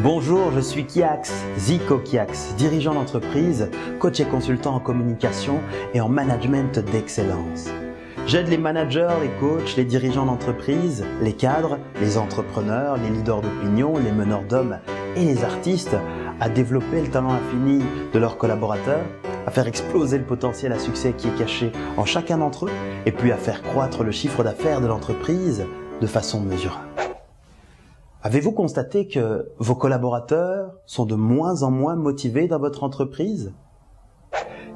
Bonjour, je suis Kiax, Zico Kiax, dirigeant d'entreprise, coach et consultant en communication et en management d'excellence. J'aide les managers, les coachs, les dirigeants d'entreprise, les cadres, les entrepreneurs, les leaders d'opinion, les meneurs d'hommes et les artistes à développer le talent infini de leurs collaborateurs, à faire exploser le potentiel à succès qui est caché en chacun d'entre eux et puis à faire croître le chiffre d'affaires de l'entreprise de façon mesurable. Avez-vous constaté que vos collaborateurs sont de moins en moins motivés dans votre entreprise?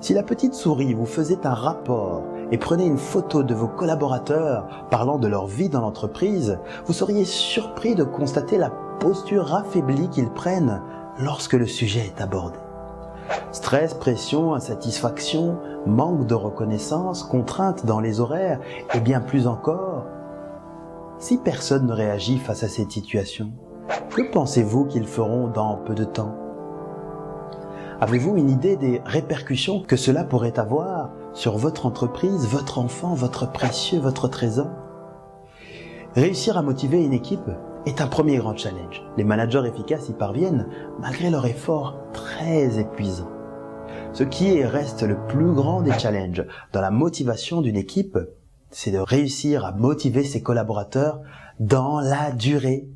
Si la petite souris vous faisait un rapport et prenait une photo de vos collaborateurs parlant de leur vie dans l'entreprise, vous seriez surpris de constater la posture affaiblie qu'ils prennent lorsque le sujet est abordé. Stress, pression, insatisfaction, manque de reconnaissance, contraintes dans les horaires et bien plus encore. Si personne ne réagit face à cette situation, que pensez-vous qu'ils feront dans peu de temps? Avez-vous une idée des répercussions que cela pourrait avoir sur votre entreprise, votre enfant, votre précieux, votre trésor? Réussir à motiver une équipe est un premier grand challenge. Les managers efficaces y parviennent malgré leur effort très épuisant. Ce qui est et reste le plus grand des challenges dans la motivation d'une équipe, c'est de réussir à motiver ses collaborateurs dans la durée.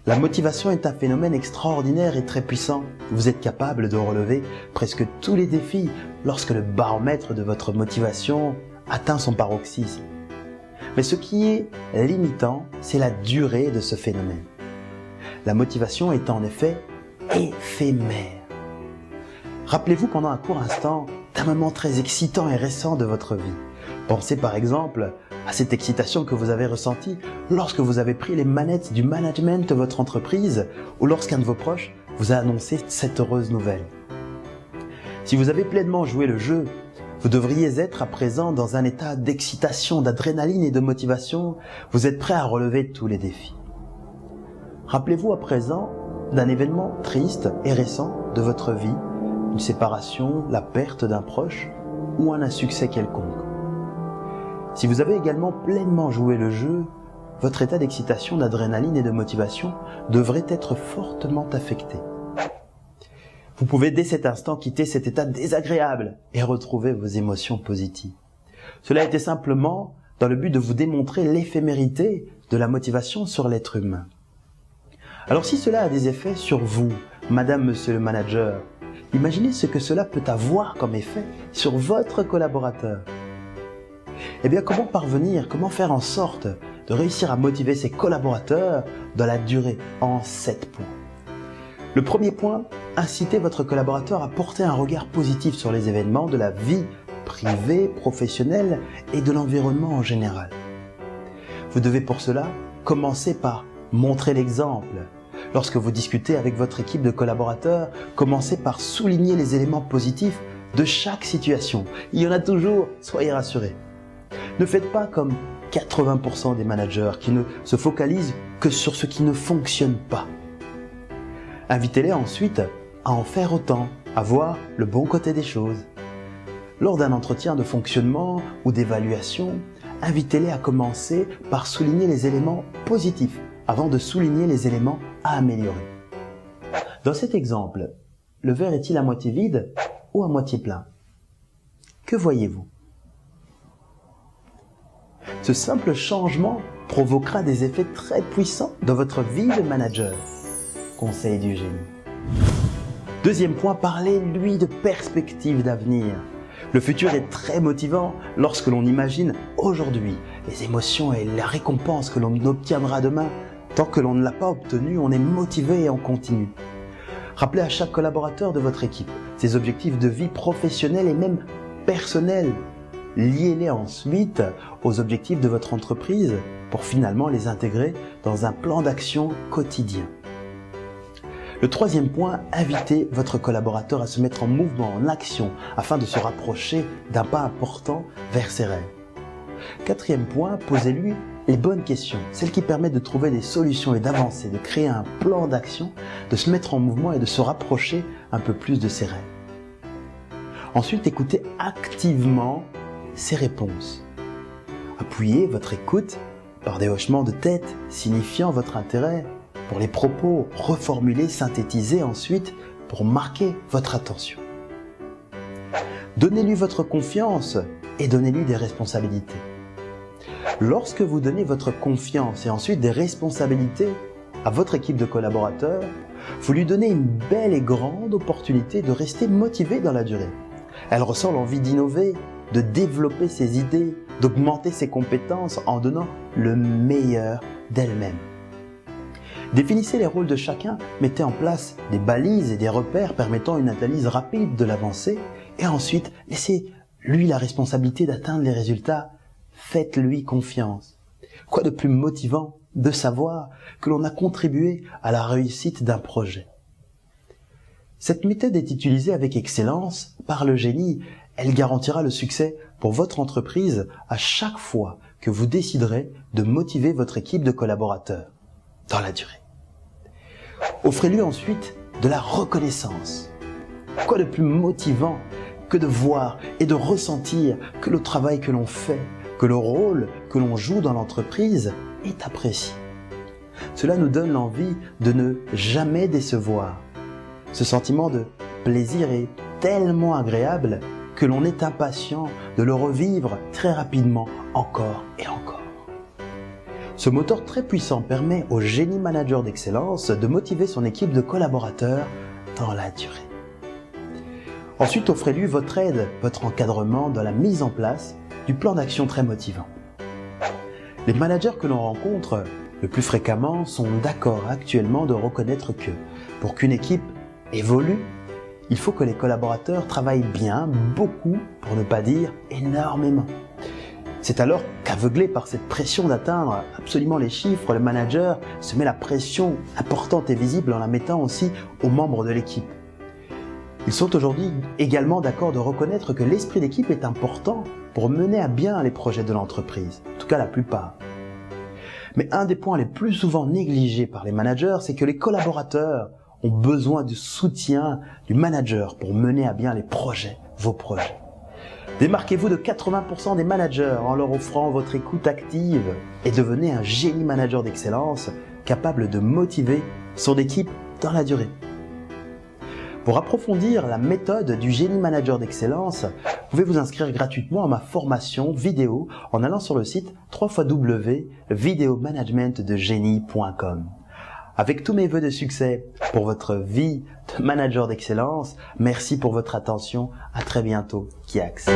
La motivation est un phénomène extraordinaire et très puissant. Vous êtes capable de relever presque tous les défis lorsque le baromètre de votre motivation atteint son paroxysme. Mais ce qui est limitant, c'est la durée de ce phénomène. La motivation est en effet éphémère. Rappelez-vous pendant un court instant d'un moment très excitant et récent de votre vie. Pensez par exemple à cette excitation que vous avez ressentie lorsque vous avez pris les manettes du management de votre entreprise ou lorsqu'un de vos proches vous a annoncé cette heureuse nouvelle. Si vous avez pleinement joué le jeu, vous devriez être à présent dans un état d'excitation, d'adrénaline et de motivation. Vous êtes prêt à relever tous les défis. Rappelez-vous à présent d'un événement triste et récent de votre vie, une séparation, la perte d'un proche ou un insuccès quelconque. Si vous avez également pleinement joué le jeu, votre état d'excitation, d'adrénaline et de motivation devrait être fortement affecté. Vous pouvez dès cet instant quitter cet état désagréable et retrouver vos émotions positives. Cela était simplement dans le but de vous démontrer l'éphémérité de la motivation sur l'être humain. Alors si cela a des effets sur vous, madame, monsieur le manager, imaginez ce que cela peut avoir comme effet sur votre collaborateur. Eh bien, comment faire en sorte de réussir à motiver ses collaborateurs dans la durée en 7 points. Le premier point, incitez votre collaborateur à porter un regard positif sur les événements de la vie privée, professionnelle et de l'environnement en général. Vous devez pour cela commencer par montrer l'exemple. Lorsque vous discutez avec votre équipe de collaborateurs, commencez par souligner les éléments positifs de chaque situation. Il y en a toujours, soyez rassurés. Ne faites pas comme 80% des managers qui ne se focalisent que sur ce qui ne fonctionne pas. Invitez-les ensuite à en faire autant, à voir le bon côté des choses. Lors d'un entretien de fonctionnement ou d'évaluation, invitez-les à commencer par souligner les éléments positifs avant de souligner les éléments à améliorer. Dans cet exemple, le verre est-il à moitié vide ou à moitié plein? Que voyez-vous? Ce simple changement provoquera des effets très puissants dans votre vie de manager. Conseil du génie. Deuxième point, parlez-lui de perspectives d'avenir. Le futur est très motivant lorsque l'on imagine aujourd'hui les émotions et la récompense que l'on obtiendra demain. Tant que l'on ne l'a pas obtenu, on est motivé et on continue. Rappelez à chaque collaborateur de votre équipe ses objectifs de vie professionnelle et même personnelle. Liez-les ensuite aux objectifs de votre entreprise pour finalement les intégrer dans un plan d'action quotidien. Le troisième point, invitez votre collaborateur à se mettre en mouvement, en action, afin de se rapprocher d'un pas important vers ses rêves. Quatrième point, posez-lui les bonnes questions, celles qui permettent de trouver des solutions et d'avancer, de créer un plan d'action, de se mettre en mouvement et de se rapprocher un peu plus de ses rêves. Ensuite, écoutez activement ses réponses. Appuyez votre écoute par des hochements de tête signifiant votre intérêt pour les propos, reformuler, synthétiser ensuite pour marquer votre attention. Donnez-lui votre confiance et donnez-lui des responsabilités. Lorsque vous donnez votre confiance et ensuite des responsabilités à votre équipe de collaborateurs, vous lui donnez une belle et grande opportunité de rester motivé dans la durée. Elle ressent l'envie d'innover, de développer ses idées, d'augmenter ses compétences en donnant le meilleur d'elle-même. Définissez les rôles de chacun, mettez en place des balises et des repères permettant une analyse rapide de l'avancée et ensuite laissez-lui la responsabilité d'atteindre les résultats. Faites-lui confiance. Quoi de plus motivant de savoir que l'on a contribué à la réussite d'un projet? Cette méthode est utilisée avec excellence par le génie. Elle garantira le succès pour votre entreprise à chaque fois que vous déciderez de motiver votre équipe de collaborateurs dans la durée. Offrez-lui ensuite de la reconnaissance. Quoi de plus motivant que de voir et de ressentir que le travail que l'on fait, que le rôle que l'on joue dans l'entreprise est apprécié. Cela nous donne l'envie de ne jamais décevoir. Ce sentiment de plaisir est tellement agréable que l'on est impatient de le revivre très rapidement encore et encore. Ce moteur très puissant permet au génie manager d'excellence de motiver son équipe de collaborateurs dans la durée. Ensuite, offrez-lui votre aide, votre encadrement dans la mise en place du plan d'action très motivant. Les managers que l'on rencontre le plus fréquemment sont d'accord actuellement de reconnaître que pour qu'une équipe évolue, il faut que les collaborateurs travaillent bien, beaucoup, pour ne pas dire énormément. C'est alors qu'aveuglé par cette pression d'atteindre absolument les chiffres, le manager se met la pression importante et visible en la mettant aussi aux membres de l'équipe. Ils sont aujourd'hui également d'accord de reconnaître que l'esprit d'équipe est important pour mener à bien les projets de l'entreprise, en tout cas la plupart. Mais un des points les plus souvent négligés par les managers, c'est que les collaborateurs ont besoin du soutien du manager pour mener à bien les projets, vos projets. Démarquez-vous de 80% des managers en leur offrant votre écoute active et devenez un génie manager d'excellence capable de motiver son équipe dans la durée. Pour approfondir la méthode du génie manager d'excellence, vous pouvez vous inscrire gratuitement à ma formation vidéo en allant sur le site www.videomanagementdegenie.com. Avec tous mes vœux de succès pour votre vie de manager d'excellence, merci pour votre attention. À très bientôt. Kiax.